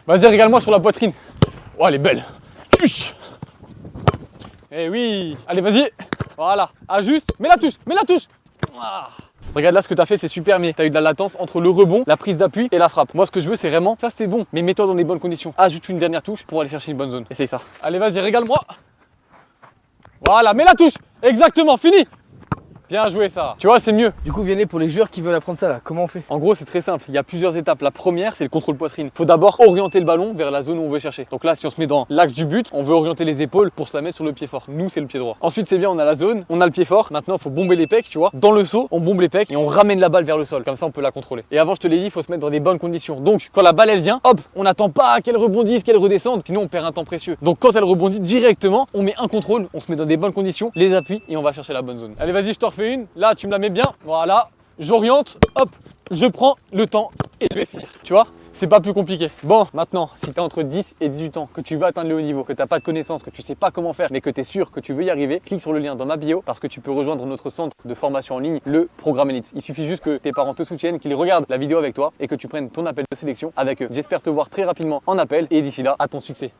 Vas-y, régale-moi sur la poitrine. Oh, elle est belle. Eh oui. Allez, vas-y. Voilà. Ajuste. Mets la touche. Mets la touche. Ah. Regarde là ce que tu as fait, c'est super, mais tu as eu de la latence entre le rebond, la prise d'appui et la frappe. Moi ce que je veux c'est vraiment, ça c'est bon, mais mets-toi dans les bonnes conditions. Ajoute une dernière touche pour aller chercher une bonne zone. Essaye ça. Allez vas-y, régale-moi. Voilà, mets la touche. Exactement, fini. Bien joué ça. Tu vois, c'est mieux. Du coup, Vianney, pour les joueurs qui veulent apprendre ça là, comment on fait? En gros, c'est très simple. Il y a plusieurs étapes. La première, c'est le contrôle poitrine. Faut d'abord orienter le ballon vers la zone où on veut chercher. Donc là, si on se met dans l'axe du but, on veut orienter les épaules pour se la mettre sur le pied fort. Nous, c'est le pied droit. Ensuite, c'est bien, on a la zone, on a le pied fort. Maintenant, il faut bomber les pecs, tu vois. Dans le saut, on bombe les pecs et on ramène la balle vers le sol. Comme ça, on peut la contrôler. Et avant, je te l'ai dit, il faut se mettre dans des bonnes conditions. Donc, quand la balle elle vient, hop, on n'attend pas qu'elle rebondisse, qu'elle redescende. Sinon, on perd un temps précieux. Donc, quand elle rebondit directement, on met un contrôle, on se met dans des bonnes conditions, les appuis et on va chercher la bonne zone. Allez, vas-y, je te refais une. Là, tu me la mets bien. Voilà. J'oriente, hop, je prends le temps et je vais finir. Tu vois, c'est pas plus compliqué. Bon, maintenant, si tu as entre 10 et 18 ans, que tu veux atteindre le haut niveau, que tu n'as pas de connaissances, que tu sais pas comment faire, mais que tu es sûr que tu veux y arriver, clique sur le lien dans ma bio parce que tu peux rejoindre notre centre de formation en ligne, le Programme Elite. Il suffit juste que tes parents te soutiennent, qu'ils regardent la vidéo avec toi et que tu prennes ton appel de sélection avec eux. J'espère te voir très rapidement en appel et d'ici là, à ton succès.